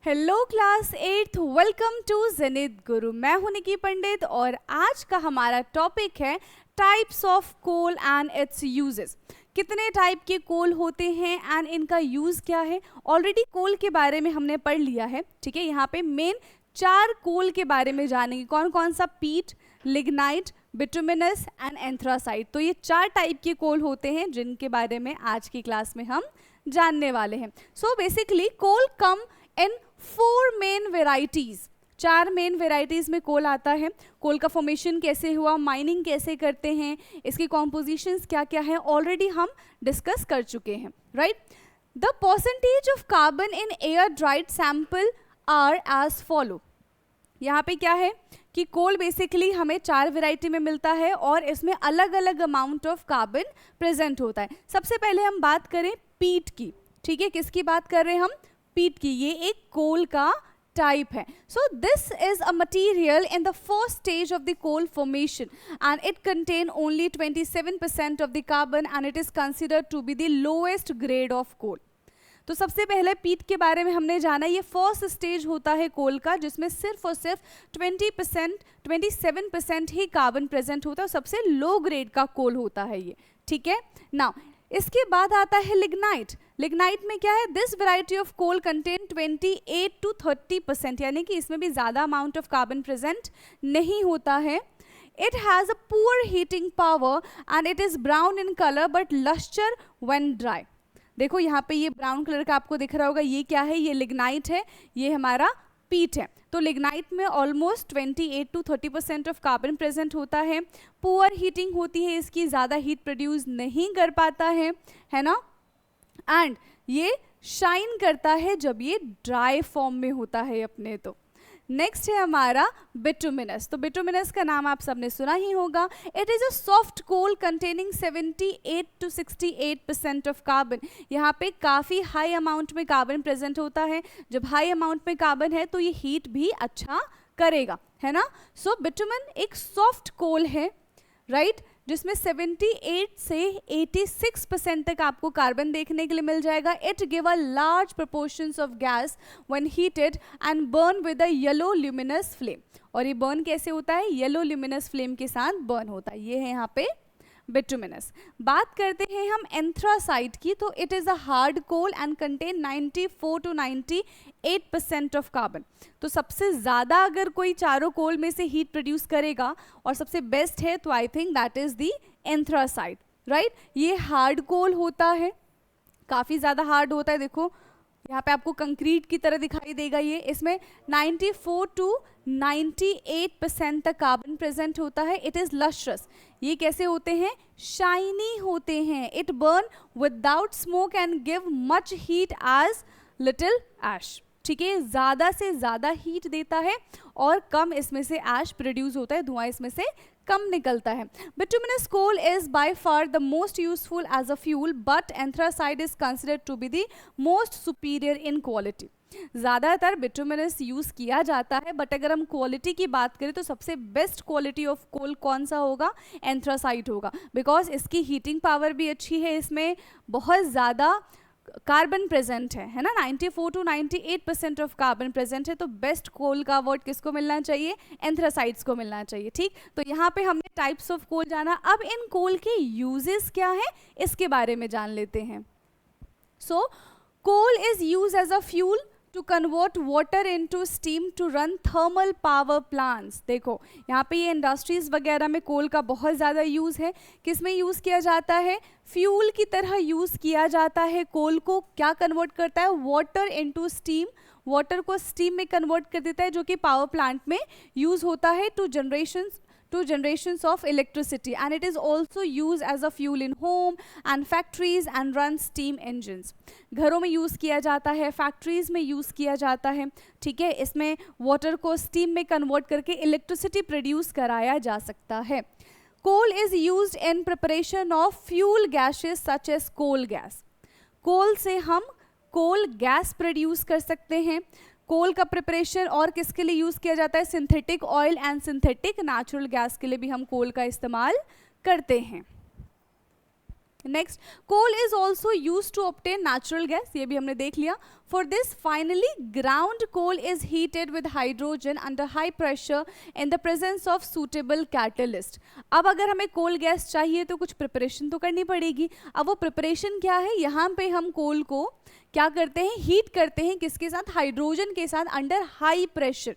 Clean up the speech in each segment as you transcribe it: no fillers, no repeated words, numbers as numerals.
Hello class 8th, welcome to Zenith Guru. मैं हूं निकी पंडित और आज का हमारा टॉपिक है types of coal and its uses. कितने टाइप के कोल होते हैं एंड इनका यूज क्या है। ऑलरेडी कोल के बारे में हमने पढ़ लिया है, ठीक है। यहाँ पे मेन 4 कोल के बारे में जानेंगे, कौन कौन सा, पीट, लिग्नाइट, बिटुमिनस एंड एंथ्रासाइट। तो ये 4 टाइप के कोल होते हैं जिनके बारे में आज की क्लास में हम जानने वाले हैं। सो बेसिकली कोल कम इन 4 मेन वेराइटीज। 4 मेन वेराइटीज में कोल आता है। कोल का फॉर्मेशन कैसे हुआ, माइनिंग कैसे करते हैं, इसकी कॉम्पोजिशंस क्या क्या है, ऑलरेडी हम डिस्कस कर चुके हैं, right. The percentage of carbon in air dried sample are as follow. यहाँ पे क्या है कि कोल बेसिकली हमें 4 वेराइटी में मिलता है और इसमें अलग अलग अमाउंट ऑफ कार्बन प्रेजेंट होता है। सबसे पहले हम बात करें पीट की, ठीक है। किसकी बात कर रहे हैं हम, पीट की। ये एक कोल का टाइप है। So this is a material in the first stage of the coal formation and it contain only 27% of the carbon and it is considered to be the lowest grade of coal. तो सबसे पहले पीट के बारे में हमने जाना, ये फर्स्ट स्टेज होता है कोल का जिसमें सिर्फ और सिर्फ 27% ही कार्बन प्रेजेंट होता है और सबसे लो ग्रेड का कोल होता है ये, ठीक है ना। इसके बाद आता है लिग्नाइट। लिग्नाइट में क्या है, this variety of coal contain 28 to 30%, यानी कि इसमें भी ज़्यादा अमाउंट ऑफ कार्बन प्रेजेंट नहीं होता है। It has a poor heating power and it is brown in color but luster when dry। देखो यहाँ पे ये ब्राउन कलर का आपको दिख रहा होगा, ये क्या है, ये लिग्नाइट है, ये हमारा पीट है। तो लिग्नाइट में almost 28 to 30% of carbon present होता है। पुअर हीटिंग होती है इसकी, ज़्यादा हीट प्रोड्यूस नहीं कर पाता है ना। एंड ये शाइन करता है जब ये ड्राई फॉर्म में होता है अपने। तो नेक्स्ट है हमारा बिटुमिनस। तो बिटुमिनस का नाम आप सबने सुना ही होगा। It is a soft coal containing 78 to 68% of carbon. यहाँ पे काफ़ी हाई अमाउंट में कार्बन प्रेजेंट होता है। जब हाई अमाउंट में कार्बन है तो ये हीट भी अच्छा करेगा, है ना। सो बिटुमिन एक सॉफ्ट कोल है, राइट, जिसमें 78 से 86% तक आपको कार्बन देखने के लिए मिल जाएगा। It give a large proportions of gas when heated and burn with a yellow luminous flame. और ये बर्न कैसे होता है, येलो ल्यूमिनस फ्लेम के साथ बर्न होता है। ये है यहाँ पे बिटुमिनस। बात करते हैं हम एंथ्रासाइट की। तो it is a hard coal and contain 94 to 98% of carbon. तो सबसे ज़्यादा अगर कोई चारों कोल में से हीट प्रोड्यूस करेगा और सबसे बेस्ट है तो I think that is the anthracite, right. ये हार्ड कोल होता है, काफ़ी ज़्यादा हार्ड होता है। देखो यहाँ पे आपको कंक्रीट की तरह दिखाई देगा ये। इसमें 94 to 98% तक कार्बन प्रेजेंट होता है। It is lustrous. ये कैसे होते हैं, शाइनी होते हैं। It burn without smoke and give much heat as little ash, ठीक है। ज़्यादा से ज़्यादा हीट देता है और कम इसमें से ऐश प्रोड्यूस होता है, धुआं इसमें से कम निकलता है। Bituminous coal is by far the most useful as a fuel but anthracite is considered to be the most superior in quality. ज़्यादातर बिटुमिनस यूज़ किया जाता है बट अगर हम क्वालिटी की बात करें तो सबसे बेस्ट क्वालिटी ऑफ कोल कौन सा होगा, एंथ्रासाइट होगा। बिकॉज इसकी हीटिंग पावर भी अच्छी है, इसमें बहुत ज़्यादा कार्बन प्रेजेंट है ना। 94 to 98% ऑफ कार्बन प्रेजेंट है। तो बेस्ट कोल का अवार्ड किसको मिलना चाहिए, एंथ्रासाइट्स को मिलना चाहिए, ठीक। तो यहाँ पे हमने टाइप्स ऑफ कोल जाना। अब इन कोल के यूजेस क्या है इसके बारे में जान लेते हैं। So coal is use as a fuel to convert water into steam to run thermal power plants। देखो यहाँ पे ये इंडस्ट्रीज वगैरह में कोल का बहुत ज़्यादा यूज़ है। किस में यूज़ किया जाता है, फ्यूल की तरह यूज़ किया जाता है। कोल को क्या कन्वर्ट करता है, वाटर इनटू स्टीम, वाटर को स्टीम में कन्वर्ट कर देता है जो कि पावर प्लांट में यूज़ होता है to generations of electricity and it is also used as a fuel in home and factories and run steam engines। घरों में यूज़ किया जाता है, फैक्ट्रीज में यूज़ किया जाता है, ठीक है। इसमें वाटर को स्टीम में कन्वर्ट करके इलेक्ट्रिसिटी प्रोड्यूस कराया जा सकता है। Coal is used in preparation of fuel gases such as coal gas. Coal से हम कोल गैस प्रोड्यूस कर सकते हैं। कोल का प्रिपरेशन और किसके लिए यूज़ किया जाता है, synthetic oil and synthetic natural gas के लिए भी हम कोल का इस्तेमाल करते हैं। Next, coal is also use to obtain natural gas, ये भी हमने देख लिया. For this finally ground coal is heated with hydrogen under high pressure in the presence of suitable catalyst. अब अगर हमें कोल गैस चाहिए तो कुछ प्रिपरेशन तो करनी पड़ेगी. अब वो प्रिपरेशन क्या है, यहाँ पे हम कोल को क्या करते हैं, हीट करते हैं, किसके साथ, हाइड्रोजन के साथ अंडर हाई प्रेशर,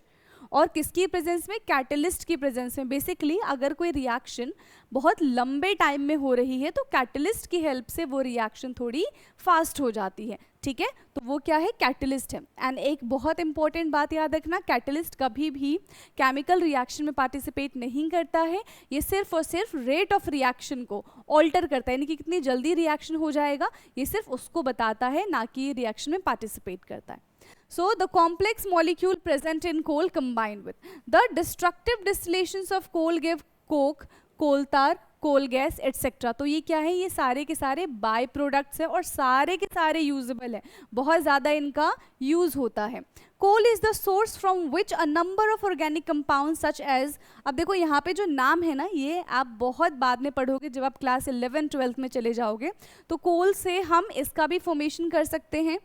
और किसकी प्रेजेंस में, कैटलिस्ट की प्रेजेंस में. बेसिकली अगर कोई रिएक्शन बहुत लंबे टाइम में हो रही है तो कैटलिस्ट की हेल्प से वो रिएक्शन थोड़ी फास्ट हो जाती है. ठीक है, तो वो क्या है, कैटलिस्ट है. एंड एक बहुत इंपॉर्टेंट बात याद रखना, कैटलिस्ट कभी भी केमिकल रिएक्शन में पार्टिसिपेट नहीं करता है. ये सिर्फ और सिर्फ रेट ऑफ रिएक्शन को ऑल्टर करता है, यानी कि कितनी जल्दी रिएक्शन हो जाएगा, ये सिर्फ उसको बताता है, ना कि रिएक्शन में पार्टिसिपेट करता है. So the complex molecule present in coal combined with the destructive distillations of coal give coke, coal tar, coal gas et cetera. तो ये क्या है, ये सारे के सारे बाय प्रोडक्ट्स है और सारे के सारे यूजेबल है, बहुत ज़्यादा इनका यूज होता है. Coal is the source from which a number of organic compound such as, अब देखो यहाँ पे जो नाम है ना, ये आप बहुत बाद में पढ़ोगे जब आप क्लास 11-12 में चले जाओगे. तो कोल से हम इसका भी फॉर्मेशन कर सकते हैं.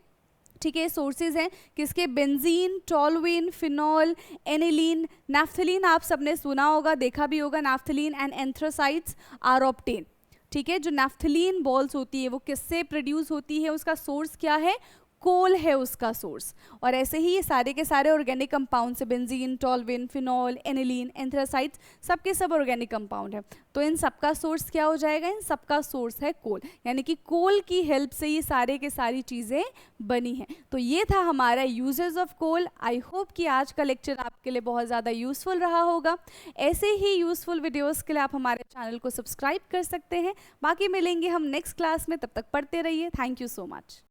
ठीक है, सोर्सेज हैं किसके, benzene, toluene, phenol, aniline, naphthalene, आप सबने सुना होगा, देखा भी होगा. Naphthalene and anthracites are obtain. ठीक है, जो नैफ्थलीन बॉल्स होती है वो किससे प्रोड्यूस होती है, उसका सोर्स क्या है, कोल है उसका सोर्स. और ऐसे ही ये सारे के सारे ऑर्गेनिक कंपाउंड से, बेंजीन, टॉलुइन, फिनॉल, एनिलीन, एंथ्रासाइड्स, सबके सब ऑर्गेनिक कंपाउंड है. तो इन सबका सोर्स क्या हो जाएगा, इन सबका सोर्स है कोल, यानी कि कोल की हेल्प से ये सारे के सारी चीज़ें बनी हैं. तो ये था हमारा uses of coal. I hope कि आज का लेक्चर आपके लिए बहुत ज़्यादा यूजफुल रहा होगा. ऐसे ही यूजफुल वीडियोज़ के लिए आप हमारे चैनल को सब्सक्राइब कर सकते हैं. बाकी मिलेंगे हम नेक्स्ट क्लास में, तब तक पढ़ते रहिए. Thank you so much.